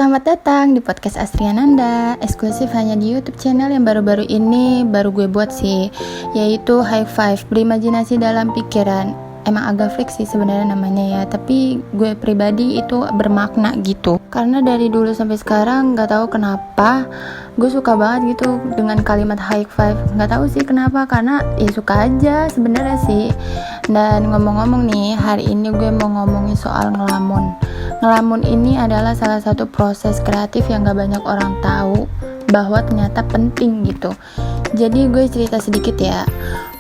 Selamat datang di podcast Astriananda, eksklusif hanya di YouTube channel yang baru-baru ini baru gue buat sih, yaitu High Five, berimajinasi dalam pikiran. Emang agak freak sih sebenarnya namanya ya, tapi gue pribadi itu bermakna gitu. Karena dari dulu sampai sekarang nggak tahu kenapa gue suka banget gitu dengan kalimat high five. Nggak tahu sih kenapa, karena ya suka aja sebenarnya sih. Dan ngomong-ngomong nih, hari ini gue mau ngomongin soal ngelamun. Ngelamun ini adalah salah satu proses kreatif yang gak banyak orang tahu bahwa ternyata penting gitu. Jadi gue cerita sedikit ya.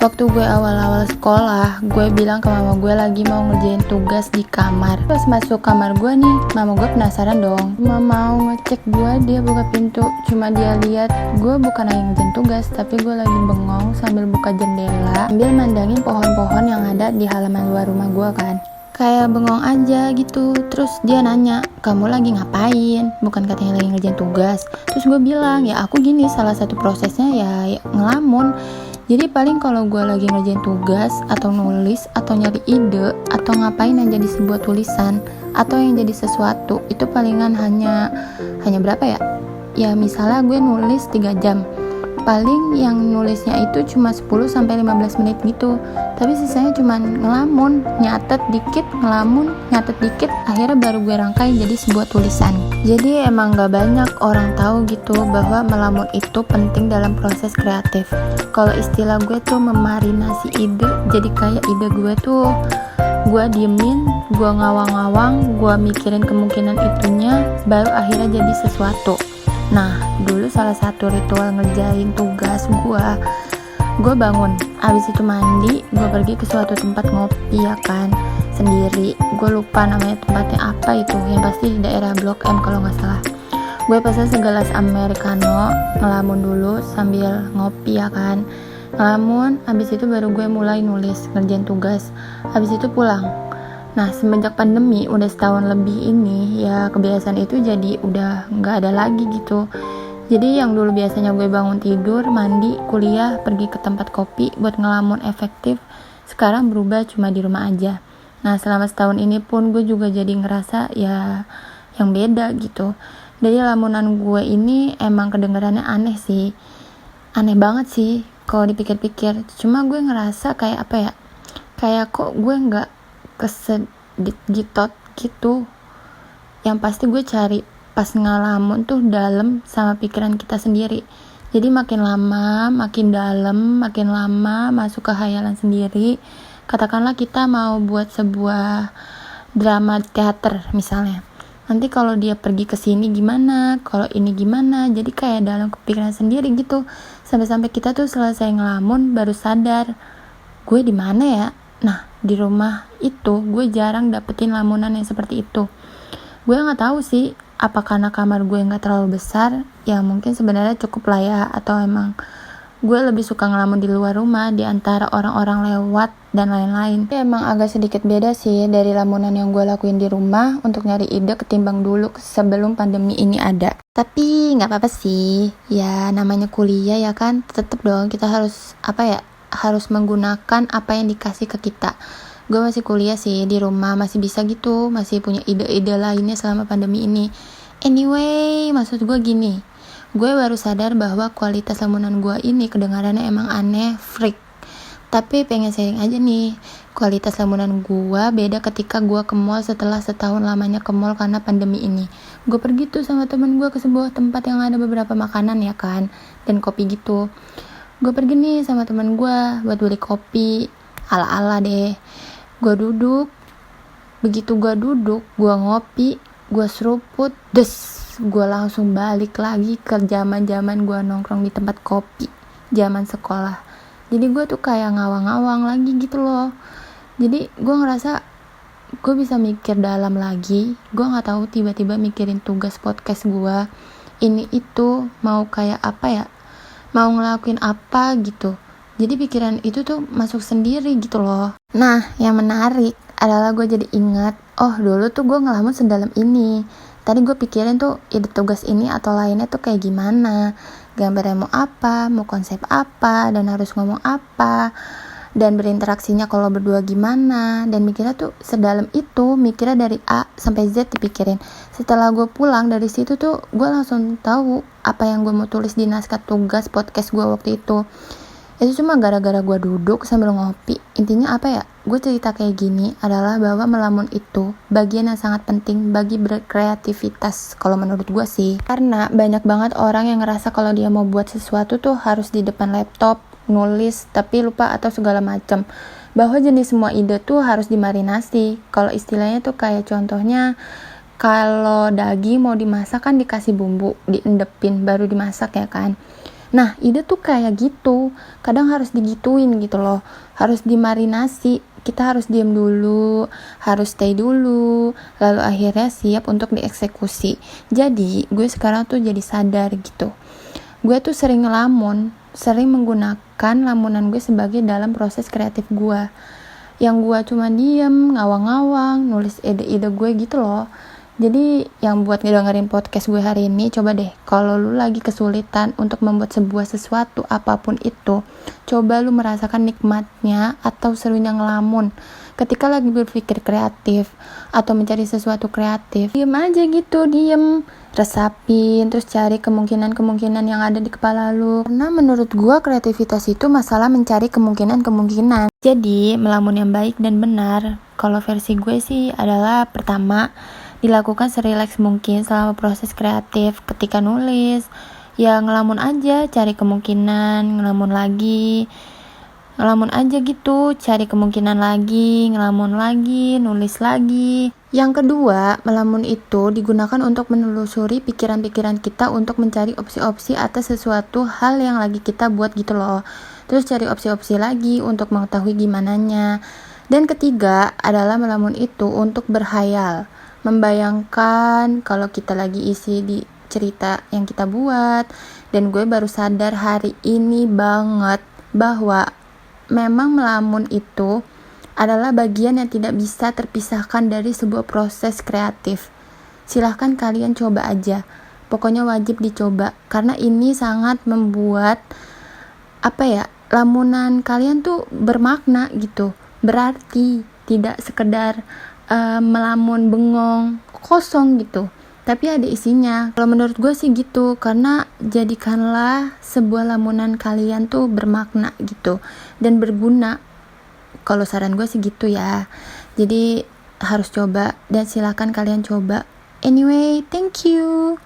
Waktu gue awal-awal sekolah, gue bilang ke mama gue lagi mau ngerjain tugas di kamar. Pas masuk kamar gue nih, mama gue penasaran dong. Mama mau ngecek gue, dia buka pintu. Cuma dia lihat gue bukan lagi ngerjain tugas, tapi gue lagi bengong sambil buka jendela, sambil mandangin pohon-pohon yang ada di halaman luar rumah gue kan. Kayak bengong aja gitu. Terus dia nanya, kamu lagi ngapain? Bukan katanya lagi ngerjain tugas. Terus gue bilang, ya aku gini, salah satu prosesnya ya ngelamun. Jadi paling kalau gue lagi ngerjain tugas atau nulis atau nyari ide atau ngapain yang jadi sebuah tulisan atau yang jadi sesuatu, itu palingan hanya berapa ya? Ya misalnya gue nulis 3 jam, paling yang nulisnya itu cuma 10-15 menit gitu. Tapi sisanya cuma ngelamun, nyatet dikit, ngelamun, nyatet dikit, akhirnya baru gue rangkai jadi sebuah tulisan. Jadi emang gak banyak orang tahu gitu bahwa melamun itu penting dalam proses kreatif. Kalau istilah gue tuh memarinasi ide, jadi kayak ide gue tuh gue diemin, gue ngawang-ngawang, gue mikirin kemungkinan itunya, baru akhirnya jadi sesuatu. Nah, dulu salah satu ritual ngerjain tugas gue bangun, abis itu mandi, gue pergi ke suatu tempat ngopi ya kan, sendiri. Gue lupa namanya tempatnya apa itu, yang pasti di daerah Blok M kalau nggak salah. Gue pesan segelas americano, ngelamun dulu sambil ngopi ya kan, ngelamun, abis itu baru gue mulai nulis, ngerjain tugas, abis itu pulang. Nah, semenjak pandemi udah setahun lebih ini, ya kebiasaan itu jadi udah nggak ada lagi gitu. Jadi yang dulu biasanya gue bangun tidur, mandi, kuliah, pergi ke tempat kopi buat ngelamun efektif, sekarang berubah cuma di rumah aja. Nah, selama setahun ini pun gue juga jadi ngerasa ya yang beda gitu. Dari lamunan gue ini emang kedengarannya aneh sih, aneh banget sih kalau dipikir-pikir. Cuma gue ngerasa kayak apa ya, kayak kok gue nggak kesedit gitu. Yang pasti gue cari pas ngelamun tuh dalam sama pikiran kita sendiri. Jadi makin lama makin dalam, makin lama masuk ke khayalan sendiri. Katakanlah kita mau buat sebuah drama teater misalnya, nanti kalau dia pergi ke sini gimana, kalau ini gimana, jadi kayak dalam kepikiran sendiri gitu. Sampai-sampai kita tuh selesai ngelamun baru sadar, gue di mana ya? Nah, di rumah itu gue jarang dapetin lamunan yang seperti itu. Gue nggak tahu sih, apa karena kamar gue nggak terlalu besar, ya mungkin sebenarnya cukup lah ya, atau emang gue lebih suka ngelamun di luar rumah, di antara orang-orang lewat dan lain-lain. Emang agak sedikit beda sih dari lamunan yang gue lakuin di rumah untuk nyari ide ketimbang dulu sebelum pandemi ini ada. Tapi nggak apa-apa sih, ya namanya kuliah ya kan, tetep dong kita harus harus menggunakan apa yang dikasih ke kita. Gue masih kuliah sih di rumah, masih bisa gitu, masih punya ide-ide lainnya selama pandemi ini. Anyway, maksud gue gini, gue baru sadar bahwa kualitas lamunan gue ini kedengarannya emang aneh, freak. Tapi pengen sharing aja nih, kualitas lamunan gue beda ketika gue ke mall setelah setahun lamanya ke mall karena pandemi ini. Gue pergi tuh sama temen gue ke sebuah tempat yang ada beberapa makanan ya kan, dan kopi gitu. Gue pergi nih sama temen gue buat beli kopi, ala-ala deh. Gue duduk, begitu gue duduk, gue ngopi, gue seruput, gue langsung balik lagi ke zaman-zaman gue nongkrong di tempat kopi, zaman sekolah. Jadi gue tuh kayak ngawang-ngawang lagi gitu loh. Jadi gue ngerasa gue bisa mikir dalam lagi. Gue nggak tahu, tiba-tiba mikirin tugas podcast gue, ini itu mau kayak apa ya, mau ngelakuin apa gitu. Jadi pikiran itu tuh masuk sendiri gitu loh. Nah, yang menarik adalah gue jadi ingat, oh dulu tuh gue ngelamun sedalam ini. Tadi gue pikirin tuh ide tugas ini atau lainnya tuh kayak gimana, gambarnya mau apa, mau konsep apa, dan harus ngomong apa. dan berinteraksinya kalau berdua gimana, dan mikirnya tuh sedalam itu, mikirnya dari A sampai Z dipikirin. Setelah gue pulang dari situ tuh gue langsung tahu apa yang gue mau tulis di naskah tugas podcast gue waktu itu cuma gara-gara gue duduk sambil ngopi. Intinya apa ya, gue cerita kayak gini adalah bahwa melamun itu bagian yang sangat penting bagi berkreativitas kalau menurut gue sih. Karena banyak banget orang yang ngerasa kalau dia mau buat sesuatu tuh harus di depan laptop nulis tapi lupa atau segala macam, bahwa jenis semua ide tuh harus dimarinasi. Kalau istilahnya tuh kayak contohnya kalau daging mau dimasak kan dikasih bumbu, diendepin baru dimasak ya kan. Nah, ide tuh kayak gitu, kadang harus digituin gitu loh, harus dimarinasi. Kita harus diam dulu, harus stay dulu, lalu akhirnya siap untuk dieksekusi. Jadi gue sekarang tuh jadi sadar gitu, gue tuh sering ngelamun, sering menggunakan lamunan gue sebagai dalam proses kreatif gue, yang gue cuma diem, ngawang-ngawang, nulis ide-ide gue gitu loh. Jadi yang buat ngedengerin podcast gue hari ini, coba deh kalau lu lagi kesulitan untuk membuat sebuah sesuatu apapun itu, coba lu merasakan nikmatnya atau serunya ngelamun ketika lagi berpikir kreatif atau mencari sesuatu kreatif. Diem aja gitu, diem, resapin, terus cari kemungkinan-kemungkinan yang ada di kepala lu. Karena menurut gue kreativitas itu masalah mencari kemungkinan-kemungkinan. Jadi melamun yang baik dan benar kalau versi gue sih adalah pertama, dilakukan serileks mungkin selama proses kreatif. Ketika nulis, ya ngelamun aja, cari kemungkinan, ngelamun lagi, ngelamun aja gitu, cari kemungkinan lagi, ngelamun lagi, nulis lagi. Yang kedua, melamun itu digunakan untuk menelusuri pikiran-pikiran kita untuk mencari opsi-opsi atas sesuatu hal yang lagi kita buat gitu loh. Terus cari opsi-opsi lagi untuk mengetahui gimananya. Dan ketiga adalah melamun itu untuk berhayal, membayangkan kalau kita lagi isi di cerita yang kita buat. Dan gue baru sadar hari ini banget bahwa memang melamun itu adalah bagian yang tidak bisa terpisahkan dari sebuah proses kreatif. Silahkan kalian coba aja, pokoknya wajib dicoba, karena ini sangat membuat lamunan kalian tuh bermakna gitu, berarti tidak sekedar melamun bengong kosong gitu, tapi ada isinya. Kalau menurut gue sih gitu, karena jadikanlah sebuah lamunan kalian tuh bermakna gitu dan berguna. Kalau saran gue sih gitu ya. Jadi harus coba dan silakan kalian coba. Anyway, thank you.